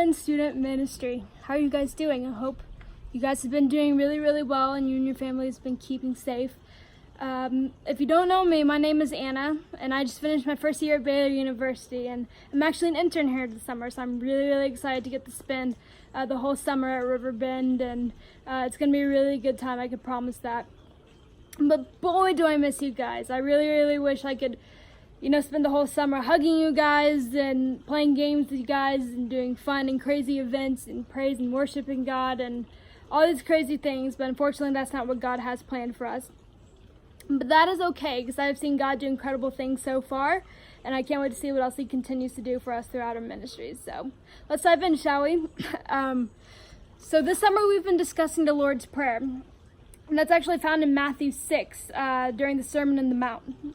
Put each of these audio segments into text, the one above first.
Bend Student Ministry. How are you guys doing? I hope you guys have been doing really, really well and you and your family has been keeping safe. If you don't know me, my name is Anna and I just finished my first year at Baylor University and I'm actually an intern here this summer, so I'm really, really excited to get to spend the whole summer at River Bend, and it's going to be a really good time, I can promise that. But boy, do I miss you guys. I really, really wish I could spend the whole summer hugging you guys and playing games with you guys and doing fun and crazy events and praise and worshiping God and all these crazy things, but unfortunately that's not what God has planned for us. But that is okay, because I've seen God do incredible things so far, and I can't wait to see what else He continues to do for us throughout our ministries. So let's dive in, shall we? So this summer we've been discussing the Lord's Prayer, and that's actually found in Matthew 6 during the Sermon on the Mount.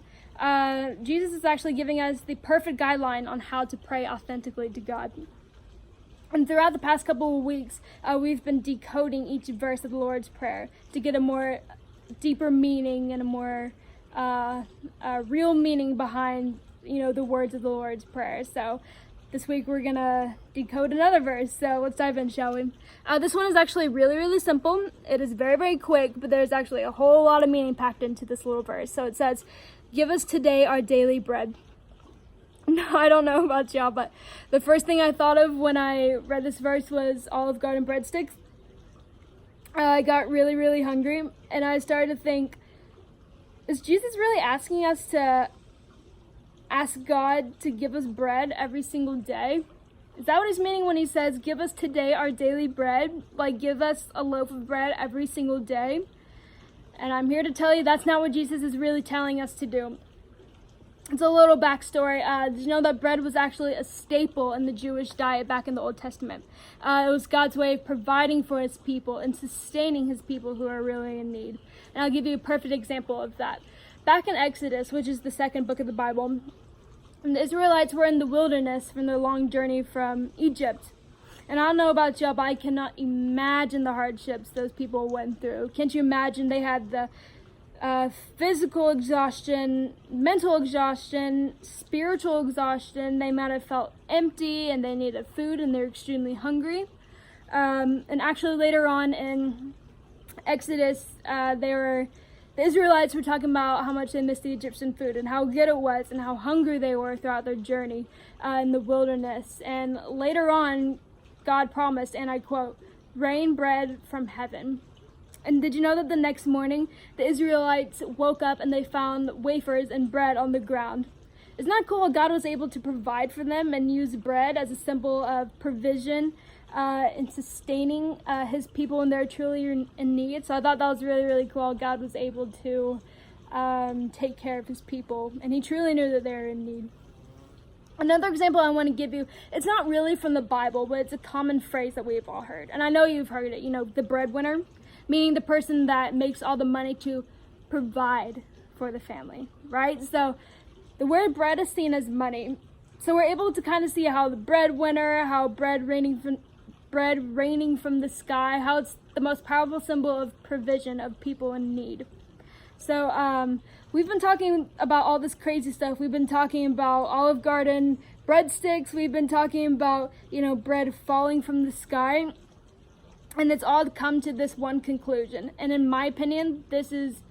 Jesus is actually giving us the perfect guideline on how to pray authentically to God. And throughout the past couple of weeks, we've been decoding each verse of the Lord's Prayer to get a more deeper meaning and a more real meaning behind, the words of the Lord's Prayer. So this week we're gonna decode another verse. So let's dive in, shall we? This one is actually really, really simple. It is very, very quick, but there's actually a whole lot of meaning packed into this little verse. So it says, "Give us today our daily bread." Now, I don't know about y'all, but the first thing I thought of when I read this verse was Olive Garden breadsticks. I got really, really hungry, and I started to think, is Jesus really asking us to ask God to give us bread every single day? Is that what he's meaning when he says, "Give us today our daily bread"? Like, give us a loaf of bread every single day? And I'm here to tell you that's not what Jesus is really telling us to do. It's a little backstory. Did you know that bread was actually a staple in the Jewish diet back in the Old Testament? It was God's way of providing for his people and sustaining his people who are really in need. And I'll give you a perfect example of that. Back in Exodus, which is the second book of the Bible, the Israelites were in the wilderness from their long journey from Egypt. And I don't know about y'all, but I cannot imagine the hardships those people went through. Can't you imagine? They had the physical exhaustion, mental exhaustion, spiritual exhaustion. They might have felt empty and they needed food and they're extremely hungry. And actually later on in Exodus, the Israelites were talking about how much they missed the Egyptian food and how good it was and how hungry they were throughout their journey in the wilderness. And later on, God promised, and I quote, "Rain bread from heaven." And did you know that the next morning, the Israelites woke up and they found wafers and bread on the ground? Isn't that cool? God was able to provide for them and use bread as a symbol of provision in sustaining his when they're truly in need. So I thought that was really, really cool. God was able to take care of his people, and he truly knew that they were in need. Another example I want to give you, it's not really from the Bible, but it's a common phrase that we've all heard. And I know you've heard it, the breadwinner, meaning the person that makes all the money to provide for the family, right? So the word bread is seen as money. So we're able to kind of see how the breadwinner, how bread raining from the sky, how it's the most powerful symbol of provision of people in need. So we've been talking about all this crazy stuff. We've been talking about Olive Garden breadsticks. We've been talking about, bread falling from the sky. And it's all come to this one conclusion. And in my opinion, this is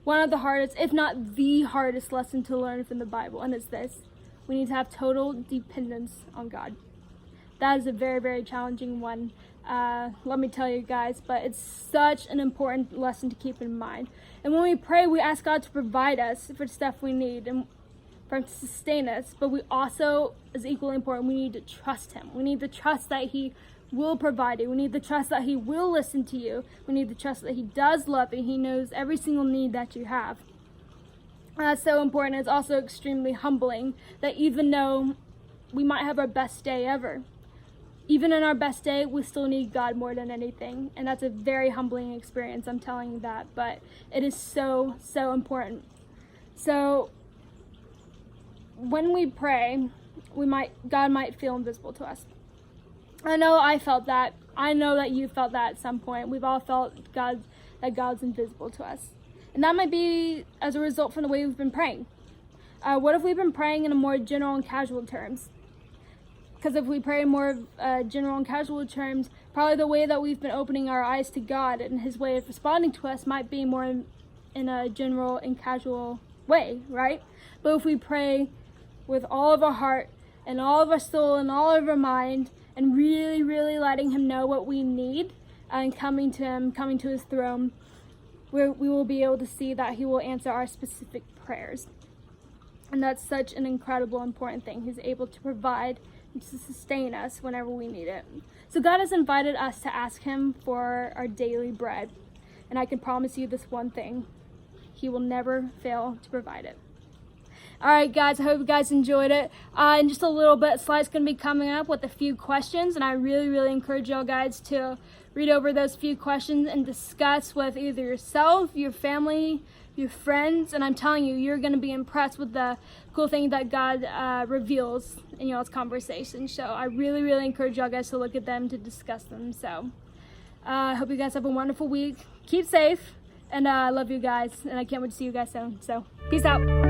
one of the hardest, if not the hardest lesson to learn from the Bible. And it's this: we need to have total dependence on God. That is a very, very challenging one. Let me tell you guys, but it's such an important lesson to keep in mind. And when we pray, we ask God to provide us for stuff we need and for him to sustain us. But we also, as equally important, we need to trust him. We need to trust that he will provide you. We need to trust that he will listen to you. We need to trust that he does love you. He knows every single need that you have. That's so important. It's also extremely humbling that even though we might have our best day ever, even in our best day, we still need God more than anything. And that's a very humbling experience, I'm telling you that. But it is so, so important. So when we pray, God might feel invisible to us. I know I felt that. I know that you felt that at some point. We've all felt that God's invisible to us. And that might be as a result from the way we've been praying. What if we've been praying in a more general and casual terms? because if we pray in more general and casual terms, probably the way that we've been opening our eyes to God and his way of responding to us might be more in a general and casual way, right? But if we pray with all of our heart and all of our soul and all of our mind, and really, really letting him know what we need, and coming to him, coming to his throne, we will be able to see that he will answer our specific prayers. And that's such an incredible, important thing. He's able to provide and to sustain us whenever we need it. So God has invited us to ask him for our daily bread. And I can promise you this one thing: he will never fail to provide it. All right, guys, I hope you guys enjoyed it. In just a little bit, Sly's going to be coming up with a few questions, and I really, really encourage y'all guys to read over those few questions and discuss with either yourself, your family, your friends, and I'm telling you, you're going to be impressed with the cool thing that God reveals in y'all's conversation. So I really, really encourage y'all guys to look at them, to discuss them. So I hope you guys have a wonderful week. Keep safe, and I love you guys, and I can't wait to see you guys soon. So peace out.